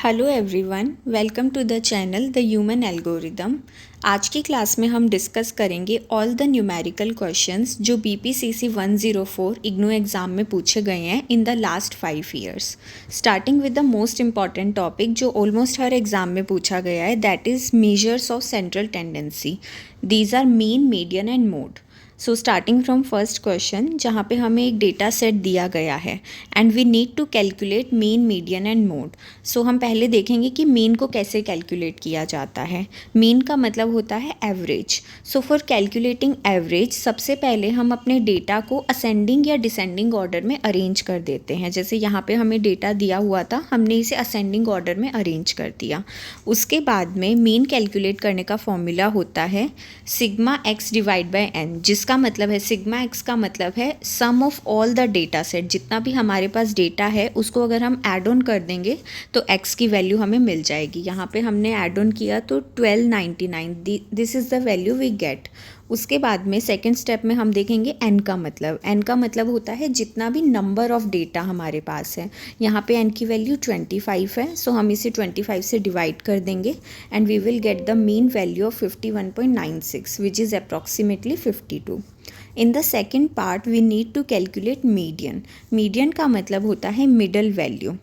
Hello everyone, welcome to the channel the human algorithm. आज की class में हम डिस्कस करेंगे ऑल द न्यूमेरिकल क्वेश्चंस जो BPCC 104 इग्नू एग्ज़ाम में पूछे गए हैं in the last 5 years. Starting with the most important topic जो ऑलमोस्ट हर एग्ज़ाम में पूछा गया है, that is measures of central tendency. These are mean, median and mode. So starting from first question, जहाँ पे हमें एक डेटा सेट दिया गया है and we need to calculate mean, median and mode. So हम पहले देखेंगे कि मीन को कैसे कैलकुलेट किया जाता है। मीन का मतलब होता है average. So for calculating average, सबसे पहले हम अपने डेटा को असेंडिंग या डिसेंडिंग ऑर्डर में अरेंज कर देते हैं। जैसे यहाँ पे हमें डेटा दिया हुआ था, हमने इसे असेंडिंग ऑर्डर में अरेंज कर दिया। उसके बाद में मीन कैलकुलेट करने का फॉर्मूला होता है sigma x divide by n, जिसका मतलब है, सिग्मा एक्स का मतलब है sum of all the data set. जितना भी हमारे पास डेटा है उसको अगर हम ऐड ऑन कर देंगे तो x की वैल्यू हमें मिल जाएगी। यहाँ पे हमने ऐड ऑन किया तो 1299, this is the value we get. उसके बाद में सेकेंड स्टेप में हम देखेंगे n का मतलब। n का मतलब होता है जितना भी नंबर ऑफ डेटा हमारे पास है। यहाँ पे n की वैल्यू 25 है, सो हम इसे 25 से डिवाइड कर देंगे and we will get the mean value of 51.96 which is approximately 52। In the second part we need to calculate median. Median का मतलब होता है मिडल वैल्यू।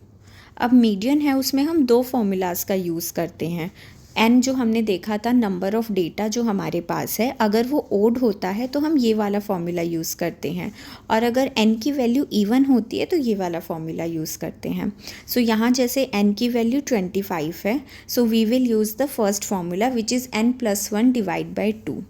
अब मीडियन है, उसमें हम दो फॉर्मूलाज का यूज़ करते हैं। n जो हमने देखा था, नंबर ऑफ़ डेटा जो हमारे पास है, अगर वो ओड होता है तो हम ये वाला फॉर्मूला यूज़ करते हैं, और अगर n की वैल्यू इवन होती है तो ये वाला फॉर्मूला यूज़ करते हैं। सो यहाँ जैसे n की वैल्यू 25 है, so we will use the first formula which is n+1 divide by 2।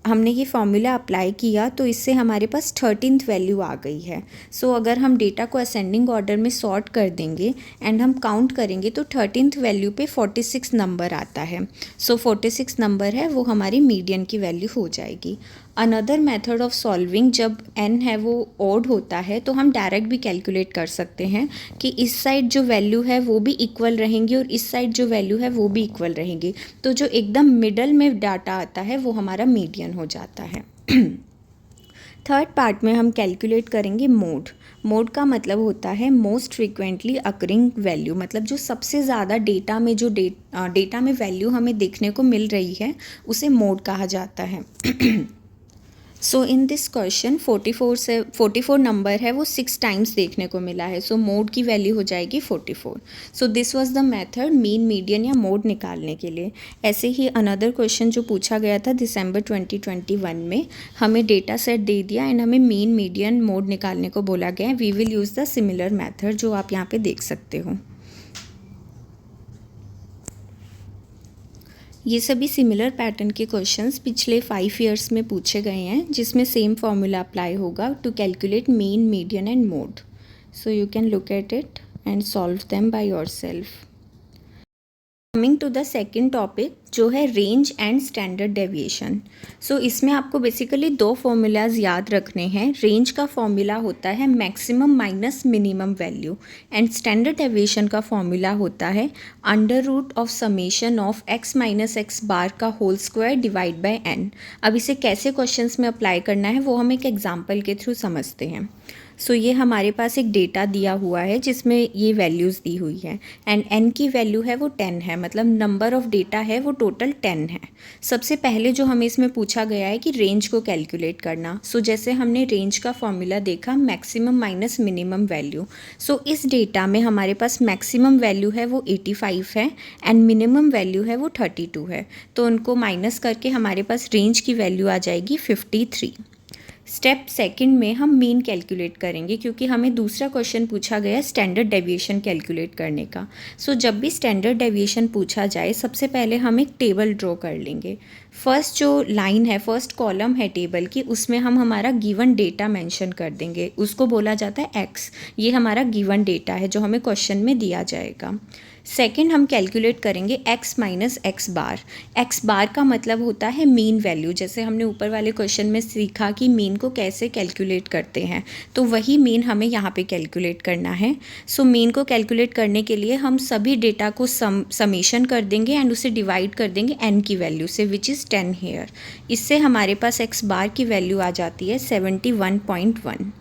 हमने ये फॉर्मूला अप्लाई किया तो इससे हमारे पास 13th वैल्यू आ गई है। सो अगर हम डेटा को असेंडिंग ऑर्डर में सॉर्ट कर देंगे एंड हम काउंट करेंगे तो 13th वैल्यू पे 46 नंबर आता है। सो 46 नंबर है वो हमारी मीडियन की वैल्यू हो जाएगी। अनदर मेथड ऑफ सॉल्विंग, जब n है वो ओड होता है तो हम डायरेक्ट भी कैलकुलेट कर सकते हैं कि इस साइड जो वैल्यू है वो भी इक्वल रहेंगी और इस साइड जो वैल्यू है वो भी इक्वल रहेंगी। तो जो एकदम मिडल में डाटा आता है वो हमारा मीडियन हो जाता है। थर्ड पार्ट में हम कैलकुलेट करेंगे मोड। मोड का मतलब होता है मोस्ट फ्रीक्वेंटली अकरिंग वैल्यू, मतलब जो सबसे ज़्यादा डेटा में जो डेटा में वैल्यू हमें देखने को मिल रही है उसे मोड कहा जाता है। सो इन दिस क्वेश्चन 44 नंबर है वो 6 टाइम्स देखने को मिला है, सो मोड की वैल्यू हो जाएगी 44। So this was the method mean, median या मोड निकालने के लिए। ऐसे ही अनदर क्वेश्चन जो पूछा गया था दिसंबर 2021 में, हमें डेटा सेट दे दिया एंड हमें मीन, मीडियन, मोड निकालने को बोला गया है। We will use the similar method जो आप यहाँ पे देख सकते हो। ये सभी सिमिलर पैटर्न के क्वेश्चंस पिछले 5 ईयर्स में पूछे गए हैं, जिसमें सेम फॉर्मूला अप्लाई होगा to calculate mean, median and mode. So you can look at it and solve them by yourself. Coming to the second topic जो है range and standard deviation. So इसमें आपको बेसिकली दो formulas याद रखने हैं। Range का फॉर्मूला होता है maximum minus minimum value and standard deviation का फॉर्मूला होता है under root of summation of x minus x bar का whole square divide by n। अब इसे कैसे क्वेश्चंस में अप्लाई करना है वो हम एक एग्जाम्पल के थ्रू समझते हैं। सो ये हमारे पास एक डेटा दिया हुआ है जिसमें ये वैल्यूज़ दी हुई है एंड n की वैल्यू है वो 10 है, मतलब नंबर ऑफ़ डेटा है वो टोटल 10 है। सबसे पहले जो हमें इसमें पूछा गया है कि रेंज को कैलकुलेट करना। सो जैसे हमने रेंज का फॉर्मूला देखा मैक्सिमम माइनस मिनिमम वैल्यू। सो इस डेटा में हमारे पास मैक्सिमम वैल्यू है वो 85 है एंड मिनिमम वैल्यू है वो 32 है, तो उनको माइनस करके हमारे पास रेंज की वैल्यू आ जाएगी 53। स्टेप सेकंड में हम मीन कैलकुलेट करेंगे क्योंकि हमें दूसरा क्वेश्चन पूछा गया स्टैंडर्ड डेविएशन कैलकुलेट करने का। सो जब भी स्टैंडर्ड डेविएशन पूछा जाए सबसे पहले हम एक टेबल ड्रॉ कर लेंगे। फर्स्ट जो लाइन है, फर्स्ट कॉलम है टेबल की, उसमें हम हमारा गिवन डेटा मेंशन कर देंगे, उसको बोला जाता है x। ये हमारा गिवन डेटा है जो हमें क्वेश्चन में दिया जाएगा। सेकंड हम कैलकुलेट करेंगे x माइनस एक्स बार। एक्स बार का मतलब होता है मीन वैल्यू। जैसे हमने ऊपर वाले क्वेश्चन में सीखा कि मीन को कैसे कैलकुलेट करते हैं, तो वही मीन हमें यहाँ पे कैलकुलेट करना है। सो मीन को कैलकुलेट करने के लिए हम सभी डेटा को समेशन कर देंगे एंड उसे डिवाइड कर देंगे n की वैल्यू से विच इज़ 10 हेयर। इससे हमारे पास x बार की वैल्यू आ जाती है 71.1।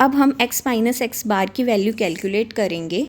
अब हम x माइनस एक्स बार की वैल्यू कैलकुलेट करेंगे।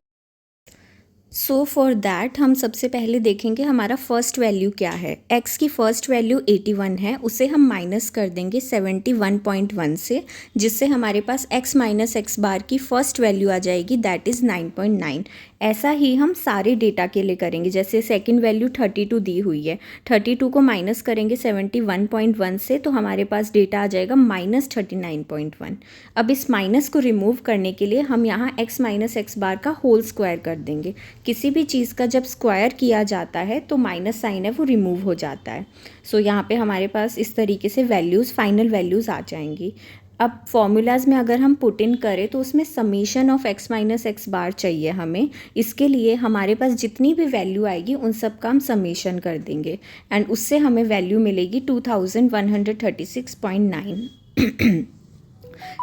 सो फॉर दैट हम सबसे पहले देखेंगे हमारा फर्स्ट वैल्यू क्या है। x की फ़र्स्ट वैल्यू 81 है, उसे हम माइनस कर देंगे 71.1 से, जिससे हमारे पास x माइनस एक्स बार की फ़र्स्ट वैल्यू आ जाएगी, दैट इज़ 9.9। ऐसा ही हम सारे डेटा के लिए करेंगे। जैसे सेकंड वैल्यू 32 दी हुई है, 32 को माइनस करेंगे 71.1 से, तो हमारे पास डेटा आ जाएगा -39.1। अब इस माइनस को रिमूव करने के लिए हम यहाँ x माइनस एक्स बार का होल स्क्वायर कर देंगे। किसी भी चीज़ का जब स्क्वायर किया जाता है तो माइनस साइन है वो रिमूव हो जाता है। सो यहाँ पे हमारे पास इस तरीके से वैल्यूज़, फाइनल वैल्यूज़ आ जाएंगी। अब फॉर्मूलाज में अगर हम पुट इन करें तो उसमें summation of x minus x bar चाहिए हमें। इसके लिए हमारे पास जितनी भी वैल्यू आएगी उन सब का हम समीशन कर देंगे एंड उससे हमें वैल्यू मिलेगी 2136.9।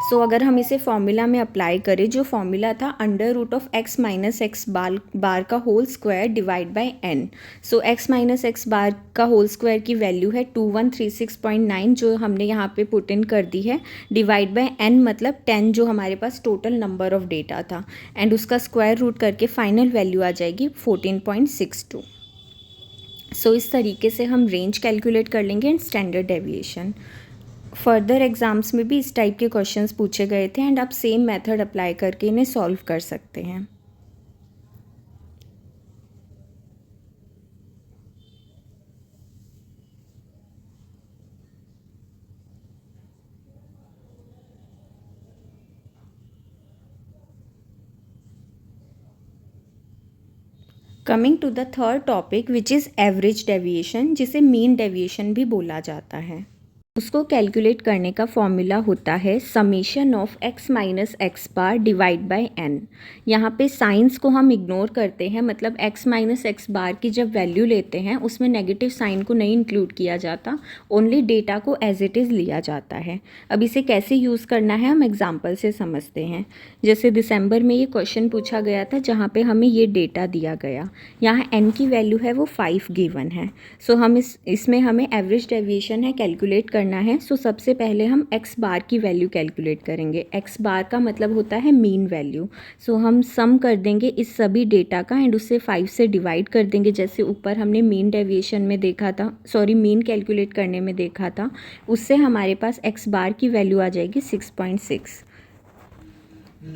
सो अगर हम इसे फॉर्मूला में अप्लाई करें, जो फॉर्मूला था under root of x minus x bar का whole square divide by n। So x minus x bar का होल स्क्वायर की वैल्यू है 2136.9, जो हमने यहाँ पे पुट इन कर दी है, डिवाइड बाय n मतलब 10 जो हमारे पास टोटल नंबर ऑफ डेटा था, एंड उसका स्क्वायर रूट करके फाइनल वैल्यू आ जाएगी 14.62। सो इस तरीके से हम रेंज कैलकुलेट कर लेंगे and standard deviation. Further exams में भी इस टाइप के क्वेश्चंस पूछे गए थे एंड आप सेम मेथड अप्लाई करके इन्हें सॉल्व कर सकते हैं। Coming to the third topic which is average deviation, जिसे मीन डेविएशन भी बोला जाता है। उसको कैलकुलेट करने का फॉर्मूला होता है summation of x minus x bar divide by n। यहाँ पे साइंस को हम इग्नोर करते हैं, मतलब x माइनस एक्स बार की जब वैल्यू लेते हैं उसमें नेगेटिव साइन को नहीं इंक्लूड किया जाता, ओनली डेटा को एज इट इज़ लिया जाता है। अब इसे कैसे यूज़ करना है हम एग्जाम्पल से समझते हैं। जैसे दिसंबर में ये क्वेश्चन पूछा गया था जहाँ पे हमें ये डेटा दिया गया, यहाँ n की वैल्यू है वो 5 गिवन है। सो हम इसमें हमें एवरेज डेविएशन है कैलकुलेट करना है। सो सबसे पहले हम x बार की वैल्यू कैलकुलेट करेंगे। x बार का मतलब होता है मीन वैल्यू। सो हम सम कर देंगे इस सभी डेटा का एंड उससे 5 से डिवाइड कर देंगे, जैसे ऊपर हमने मीन डेविएशन में देखा था, सॉरी मीन कैलकुलेट करने में देखा था। उससे हमारे पास x बार की वैल्यू आ जाएगी 6.6।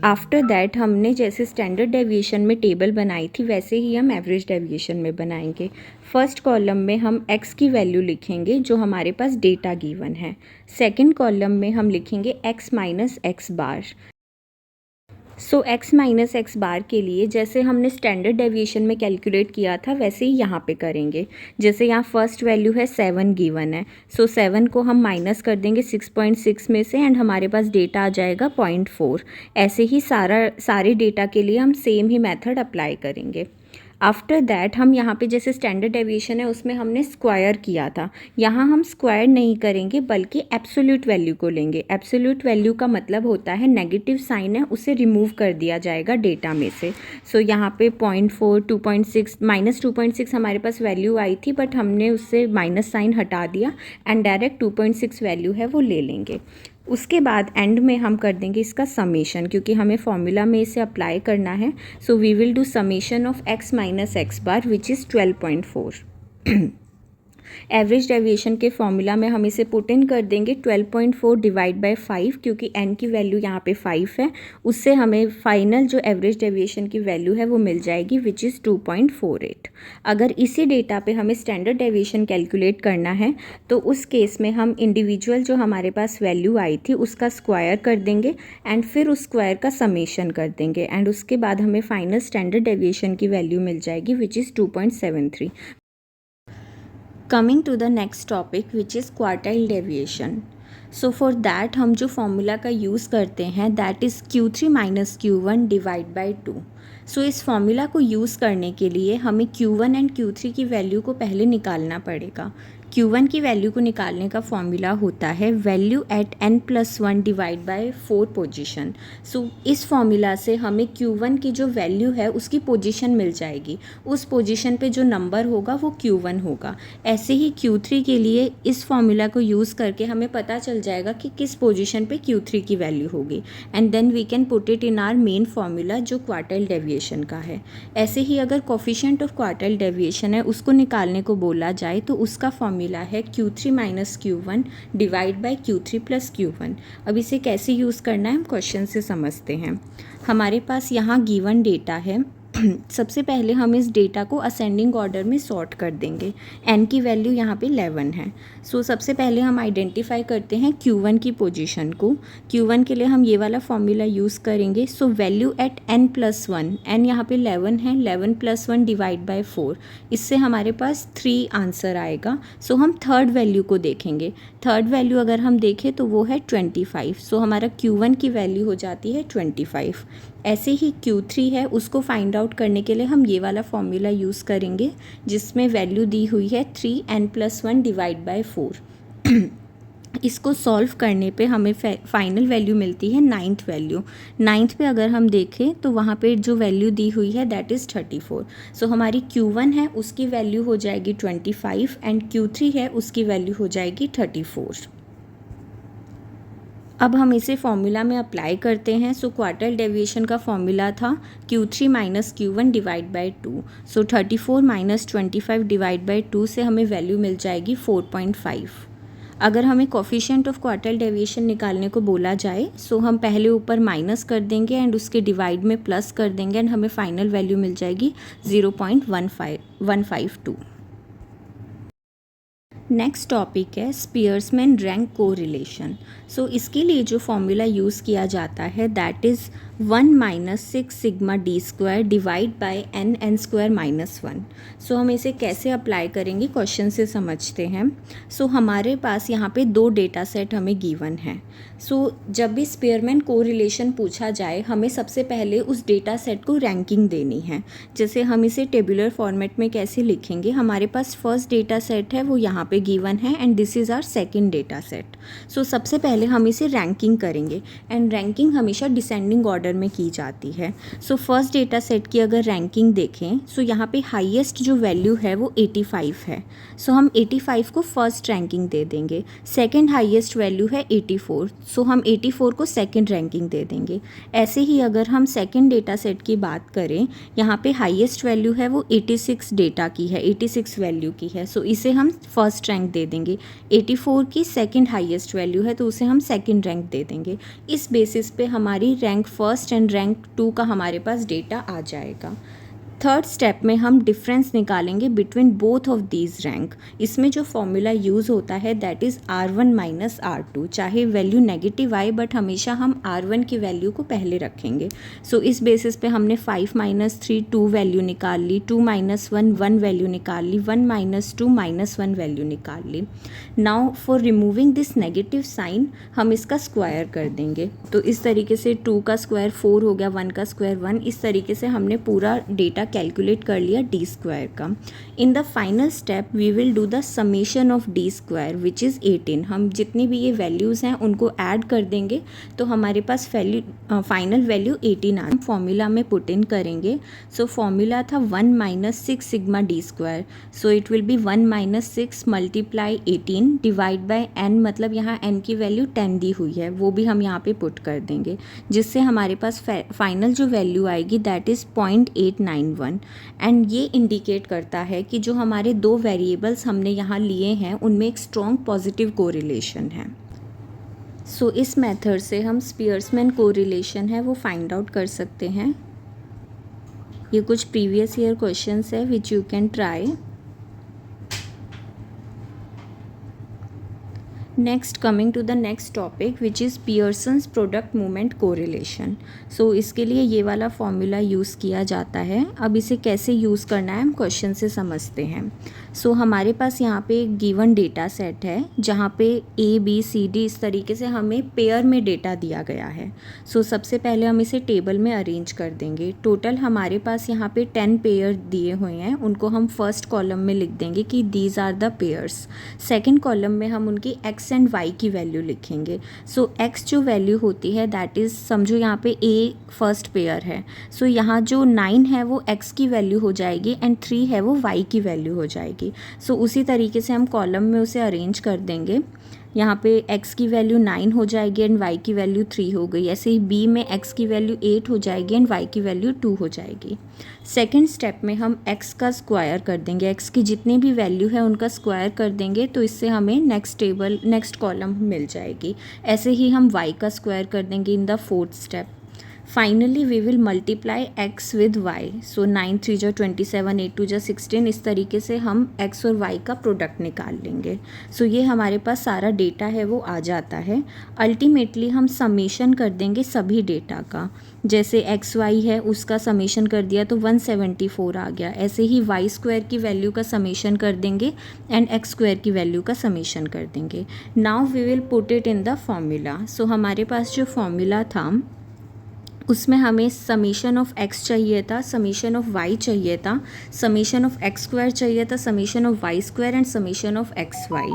आफ्टर दैट हमने जैसे स्टैंडर्ड डेविएशन में टेबल बनाई थी वैसे ही हम एवरेज डेविएशन में बनाएंगे। फर्स्ट कॉलम में हम x की वैल्यू लिखेंगे जो हमारे पास डेटा गिवन है। सेकंड कॉलम में हम लिखेंगे x माइनस एक्स बार। सो x माइनस एक्स बार के लिए जैसे हमने स्टैंडर्ड डेविएशन में कैलकुलेट किया था वैसे ही यहाँ पे करेंगे। जैसे यहाँ फर्स्ट वैल्यू है 7 गिवन है, सो 7 को हम माइनस कर देंगे 6.6 में से एंड हमारे पास डेटा आ जाएगा 0.4। ऐसे ही सारे डेटा के लिए हम सेम ही मेथड अप्लाई करेंगे। आफ्टर दैट हम यहाँ पे जैसे स्टैंडर्ड डेविएशन है उसमें हमने स्क्वायर किया था, यहाँ हम स्क्वायर नहीं करेंगे बल्कि एब्सोल्यूट वैल्यू को लेंगे। एब्सोल्यूट वैल्यू का मतलब होता है नेगेटिव साइन है उसे रिमूव कर दिया जाएगा डेटा में से। सो यहाँ पे 0.4, 2.6, -2.6 हमारे पास वैल्यू आई थी बट हमने उससे माइनस साइन हटा दिया एंड डायरेक्ट 2.6 वैल्यू है वो ले लेंगे। उसके बाद एंड में हम कर देंगे इसका समेशन, क्योंकि हमें फॉर्मूला में इसे अप्लाई करना है। So we will do summation of x minus x bar which is 12.4। Average deviation के फॉर्मूला में हम इसे पुट इन कर देंगे 12.4 डिवाइड बाय 5, क्योंकि n की वैल्यू यहाँ पे 5 है। उससे हमें फाइनल जो एवरेज डेविएशन की वैल्यू है वो मिल जाएगी विच इज़ 2.48। अगर इसी डेटा पे हमें स्टैंडर्ड डेविएशन कैलकुलेट करना है तो उस केस में हम इंडिविजुअल जो हमारे पास वैल्यू आई थी उसका स्क्वायर कर देंगे एंड फिर उस स्क्वायर का समेशन कर देंगे एंड उसके बाद हमें फाइनल स्टैंडर्ड डेविएशन की वैल्यू मिल जाएगी which is 2.73। Coming to the next topic which is quartile deviation. So for that हम जो फॉर्मूला का यूज़ करते हैं that is Q3 minus Q1 divide by 2। So इस फॉर्मूला को यूज़ करने के लिए हमें Q1 एंड Q3 की वैल्यू को पहले निकालना पड़ेगा। Q1 की वैल्यू को निकालने का फॉर्मूला होता है value at n+1 divide by 4 position. So इस फॉर्मूला से हमें Q1 की जो वैल्यू है उसकी पोजीशन मिल जाएगी, उस पोजीशन पे जो नंबर होगा वो Q1 होगा। ऐसे ही Q3 के लिए इस फॉर्मूला को यूज़ करके हमें पता चल जाएगा कि किस पोजीशन पे Q3 की वैल्यू होगी, and then we can put it in our main formula जो क्वार्टाइल डेविएशन का है। ऐसे ही अगर कोफिशिएंट ऑफ क्वार्टाइल डेविएशन है उसको निकालने को बोला जाए तो उसका फॉर्मूला है Q3 minus Q1 divide by Q3 plus Q1। अब इसे कैसे यूज़ करना है हम क्वेश्चन से समझते हैं। हमारे पास यहाँ गिवन डेटा है। सबसे पहले हम इस डेटा को असेंडिंग ऑर्डर में सॉर्ट कर देंगे। n की वैल्यू यहाँ पे 11 है। सो सबसे पहले हम आइडेंटिफाई करते हैं Q1 की पोजीशन को। Q1 के लिए हम ये वाला फॉर्मूला यूज़ करेंगे। So value at n+1, n यहाँ पे 11 है, 11 + 1 डिवाइड बाय 4, इससे हमारे पास 3 आंसर आएगा। सो हम थर्ड वैल्यू को देखेंगे। थर्ड वैल्यू अगर हम देखें तो वो है 25। सो हमारा Q1 की वैल्यू हो जाती है 25। ऐसे ही Q3 है, उसको फाइंड आउट करने के लिए हम ये वाला फॉर्मूला यूज़ करेंगे जिसमें वैल्यू दी हुई है 3n+1 डिवाइड बाय 4। इसको सॉल्व करने पे हमें फाइनल वैल्यू मिलती है 9th वैल्यू। 9th पे अगर हम देखें तो वहाँ पे जो वैल्यू दी हुई है दैट इज़ 34। सो हमारी Q1 है उसकी वैल्यू हो जाएगी 25 एंड Q3 है उसकी वैल्यू हो जाएगी 34। अब हम इसे फॉर्मूला में अप्लाई करते हैं। सो क्वार्टाइल डेविएशन का फॉर्मूला था Q3 minus Q1 divide by 2। So 34 minus 25 divide by 2 से हमें वैल्यू मिल जाएगी 4.5। अगर हमें कोफिशिएंट ऑफ क्वार्टाइल डेविएशन निकालने को बोला जाए सो हम पहले ऊपर माइनस कर देंगे एंड उसके डिवाइड में प्लस कर देंगे एंड हमें फाइनल वैल्यू मिल जाएगी 0.152। नेक्स्ट टॉपिक है स्पीयर्समैन रैंक कोरिलेशन। सो इसके लिए जो फॉर्मूला यूज़ किया जाता है that is 1 minus 6 sigma D square divide by n square minus 1। सो हम इसे कैसे अप्लाई करेंगे क्वेश्चन से समझते हैं। सो हमारे पास यहाँ पे 2 डेटा सेट हमें गिवन है। सो जब भी स्पीयरमैन कोरिलेशन पूछा जाए हमें सबसे पहले उस डेटा सेट को रैंकिंग देनी है। जैसे हम इसे टेबुलर फॉर्मेट में कैसे लिखेंगे, हमारे पास फर्स्ट डेटा सेट है वो यहाँ पे गिवन है and this is our second data set. So सबसे पहले हम इसे रैंकिंग करेंगे एंड रैंकिंग हमेशा डिसेंडिंग ऑर्डर में की जाती है। सो फर्स्ट डेटा सेट की अगर रैंकिंग देखें सो यहाँ पे हाईएस्ट जो वैल्यू है वो 85 है। सो हम 85 को फर्स्ट रैंकिंग दे देंगे। सेकंड हाईएस्ट वैल्यू है 84, सो हम 84 को सेकंड रैंकिंग दे देंगे। ऐसे ही अगर हम सेकंड डेटा सेट की बात करें, यहाँ पे हाईएस्ट वैल्यू है वो 86 डेटा की है, 86 वैल्यू की है। सो इसे हम फर्स्ट रैंक दे देंगे। 84 की सेकंड हाईएस्ट वैल्यू है तो उसे हम सेकंड रैंक दे देंगे। इस बेसिस पे हमारी रैंक फर्स्ट एंड रैंक 2 का हमारे पास डेटा आ जाएगा। थर्ड स्टेप में हम डिफरेंस निकालेंगे between both of these rank. इसमें जो फॉर्मूला यूज़ होता है that is R1 minus R2। चाहे वैल्यू नेगेटिव आए बट हमेशा हम R1 की वैल्यू को पहले रखेंगे। सो इस बेसिस पे हमने 5 माइनस 3 2 वैल्यू निकाल ली, 2 माइनस 1 1 वैल्यू निकाल ली, 1 माइनस 2 माइनस 1 वैल्यू निकाल ली। Now for removing this negative sign हम इसका स्क्वायर कर देंगे। तो इस तरीके से 2 का स्क्वायर 4 हो गया, 1 का स्क्वायर 1। इस तरीके से हमने पूरा डेटा कैलकुलेट कर लिया डी स्क्वायर का। In the final step we will do the summation of D square which is 18। हम जितनी भी ये वैल्यूज़ हैं उनको ऐड कर देंगे तो हमारे पास फाइनल वैल्यू 18 आ। फॉर्मूला में पुट इन करेंगे। सो फॉर्मूला था 1 minus 6 sigma D square. So it will B 1 minus 6 multiply 18 divide by n, मतलब यहाँ n की वैल्यू 10 दी हुई है वो भी हम यहाँ पे पुट कर देंगे, जिससे हमारे पास फाइनल जो वैल्यू आएगी दैट इज़ 0.891। एंड ये इंडिकेट करता है कि जो हमारे 2 वेरिएबल्स हमने यहाँ लिए हैं उनमें एक स्ट्रॉन्ग पॉजिटिव कोरिलेशन है। सो इस मेथड से हम स्पीयर्समैन कोरिलेशन है वो फाइंड आउट कर सकते हैं। ये कुछ प्रीवियस ईयर क्वेश्चंस है which you can try. Next coming to the next topic which is Pearson's product movement correlation. So इसके लिए ये वाला फॉर्मूला यूज़ किया जाता है। अब इसे कैसे यूज़ करना है हम क्वेश्चन से समझते हैं। सो हमारे पास यहाँ पे एक गिवन डेटा सेट है जहाँ पे A B C D इस तरीके से हमें पेयर में डेटा दिया गया है। सो सबसे पहले हम इसे टेबल में अरेंज कर देंगे। टोटल हमारे पास यहाँ पे 10 पेयर दिए हुए हैं, उनको हम फर्स्ट कॉलम में लिख देंगे कि these are the pairs. Second column में हम उनकी x एंड y की वैल्यू लिखेंगे। सो x जो वैल्यू होती है दैट इज़, समझो यहाँ पे A फर्स्ट पेयर है, सो यहाँ जो 9 है वो x की वैल्यू हो जाएगी एंड 3 है वो y की वैल्यू हो जाएगी। सो उसी तरीके से हम कॉलम में उसे अरेंज कर देंगे। यहाँ पे x की वैल्यू 9 हो जाएगी एंड y की वैल्यू 3 हो गई। ऐसे ही b में x की वैल्यू 8 हो जाएगी एंड y की वैल्यू 2 हो जाएगी। सेकेंड स्टेप में हम x का स्क्वायर कर देंगे, x की जितनी भी वैल्यू है उनका स्क्वायर कर देंगे, तो इससे हमें नेक्स्ट कॉलम मिल जाएगी। ऐसे ही हम y का स्क्वायर कर देंगे in the fourth step. Finally we will multiply x with y। So 9 3 जो 27, 8 2 जो 16, इस तरीके से हम x और y का प्रोडक्ट निकाल लेंगे। सो ये हमारे पास सारा डेटा है वो आ जाता है। अल्टीमेटली हम समेशन कर देंगे सभी डेटा का, जैसे x y है उसका समेशन कर दिया तो 174 आ गया। ऐसे ही y स्क्वायर की वैल्यू का समेशन कर देंगे एंड x स्क्वायर की वैल्यू का समेशन कर देंगे। Now we will put it in the formula. So हमारे पास जो फॉर्मूला था उसमें हमें समेशन ऑफ x चाहिए था, समेशन ऑफ y चाहिए था, समेशन ऑफ x स्क्वायर चाहिए था, summation of y square and summation of x y.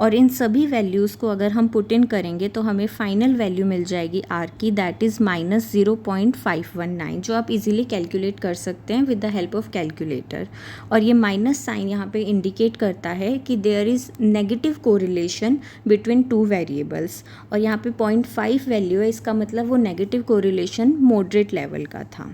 और इन सभी वैल्यूज़ को अगर हम पुट इन करेंगे तो हमें फाइनल वैल्यू मिल जाएगी r की, दैट इज़ -0.519, जो आप इजीली कैलकुलेट कर सकते हैं with the help of calculator. और ये माइनस साइन यहाँ पे इंडिकेट करता है कि there is negative correlation between two variables, और यहाँ पे 0.5 वैल्यू है, इसका मतलब वो नेगेटिव कोरिलेशन मॉडरेट लेवल का था।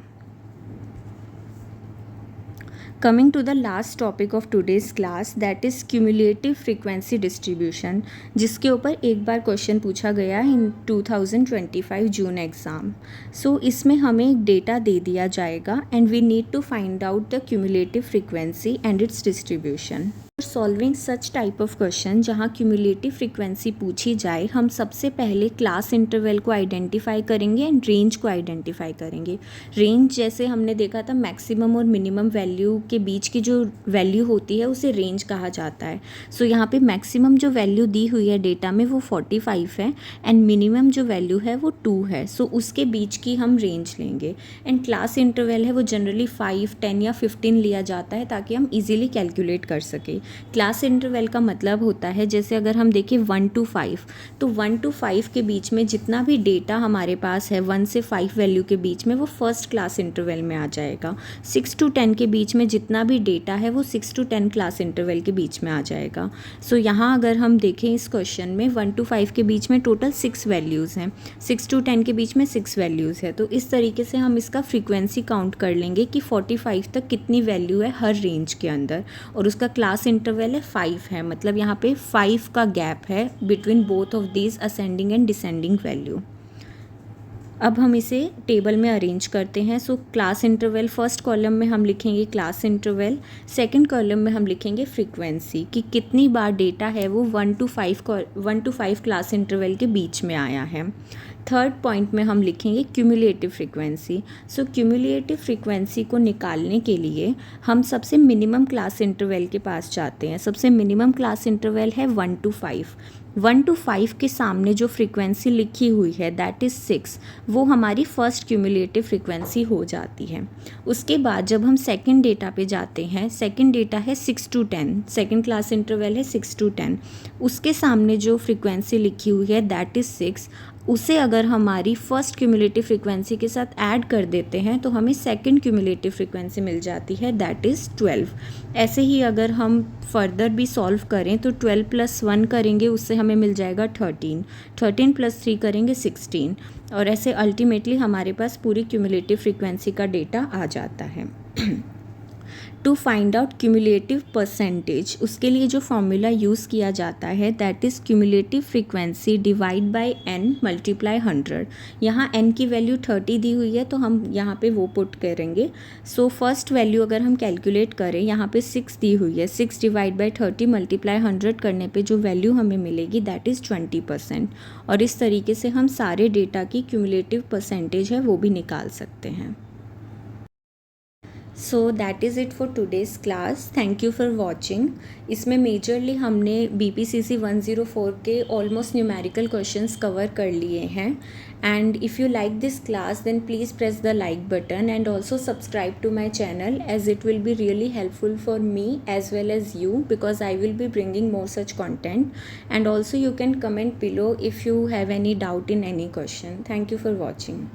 Coming to the last topic of today's class, that is cumulative frequency distribution, जिसके ऊपर एक बार क्वेश्चन पूछा गया इन 2025 जून एग्ज़ाम। सो इसमें हमें एक डेटा दे दिया जाएगा and we need to find out the cumulative frequency and its distribution. Solving such type of question जहाँ क्यूमुलेटिव फ्रीक्वेंसी पूछी जाए, हम सबसे पहले क्लास इंटरवल को आइडेंटिफाई करेंगे एंड रेंज को आइडेंटिफाई करेंगे। रेंज जैसे हमने देखा था, मैक्सिमम और मिनिमम वैल्यू के बीच की जो वैल्यू होती है उसे रेंज कहा जाता है। सो यहाँ पे मैक्सिमम जो वैल्यू दी हुई है डेटा में वो 45 है एंड मिनिमम जो वैल्यू है वो 2 है। सो उसके बीच की हम रेंज लेंगे। एंड क्लास इंटरवल है वो जनरली 5, 10 या 15 लिया जाता है ताकि हम इजीली कैलकुलेट कर सकें। क्लास इंटरवल का मतलब होता है, जैसे अगर हम देखें 1 to 5, तो 1 to 5 के बीच में जितना भी डेटा हमारे पास है 1 से 5 वैल्यू के बीच में वो फर्स्ट क्लास इंटरवल में आ जाएगा। 6 to 10 के बीच में जितना भी डेटा है वो 6 to 10 क्लास इंटरवल के बीच में आ जाएगा। सो यहाँ अगर हम देखें इस क्वेश्चन में 1 to 5 के बीच में टोटल 6 वैल्यूज़ हैं, 6 to 10 के बीच में 6 वैल्यूज़ है। तो इस तरीके से हम इसका फ्रीक्वेंसी काउंट कर लेंगे कि 45 तक कितनी वैल्यू है हर रेंज के अंदर, और उसका क्लास इंटरवल है 5 है, मतलब यहाँ पे 5 का गैप है between both of these ascending and descending value. अब हम इसे टेबल में अरेंज करते हैं। So class interval first column में हम लिखेंगे क्लास इंटरवल, सेकंड कॉलम में हम लिखेंगे फ्रीक्वेंसी कि कितनी बार डेटा है वो 1 to 5 क्लास इंटरवल के बीच में आया है। थर्ड पॉइंट में हम लिखेंगे क्यूमुलेटिव फ्रीक्वेंसी। सो क्यूमुलेटिव फ्रीक्वेंसी को निकालने के लिए हम सबसे मिनिमम क्लास इंटरवल के पास जाते हैं। सबसे मिनिमम क्लास इंटरवल है 1 to 5। 1 to 5 के सामने जो फ्रीक्वेंसी लिखी हुई है दैट इज़ 6, वो हमारी फर्स्ट क्यूमुलेटिव फ्रीक्वेंसी हो जाती है। उसके बाद जब हम सेकंड डेटा पे जाते हैं, सेकंड डेटा है 6 to 10, सेकंड क्लास इंटरवल है 6 to 10, उसके सामने जो फ्रीक्वेंसी लिखी हुई है दैट इज़ 6, उसे अगर हमारी फर्स्ट क्यूमुलेटिव फ्रीक्वेंसी के साथ ऐड कर देते हैं तो हमें सेकंड क्यूमुलेटिव फ्रीक्वेंसी मिल जाती है दैट इज़ 12। ऐसे ही अगर हम फर्दर भी सॉल्व करें तो 12 + 1 करेंगे, उससे हमें मिल जाएगा 13, 13 + 3 करेंगे 16, और ऐसे अल्टीमेटली हमारे पास पूरी क्यूमुलेटिव फ्रीक्वेंसी का डेटा आ जाता है। To find out cumulative percentage, उसके लिए जो फॉर्मूला यूज़ किया जाता है that is cumulative frequency divide by n multiply 100। यहाँ n की वैल्यू 30 दी हुई है तो हम यहाँ पे वो पुट करेंगे। सो फर्स्ट वैल्यू अगर हम कैलकुलेट करें, यहाँ पे 6 दी हुई है, 6 डिवाइड बाय 30 मल्टीप्लाई 100 करने पे जो वैल्यू हमें मिलेगी दैट इज़ 20%। और इस तरीके से हम सारे डेटा की क्यूमुलेटिव परसेंटेज है वो भी निकाल सकते हैं। So that is it for today's class. Thank you for watching. इसमें मेजरली हमने BPCC 104 के ऑलमोस्ट न्यूमेरिकल क्वेश्चंस कवर कर लिए हैं. And if you like this class then please press the like button and also subscribe to my channel as it will be really helpful for me as well as you, because I will be bringing more such content. And also you can comment below if you have any doubt in any question. Thank you for watching.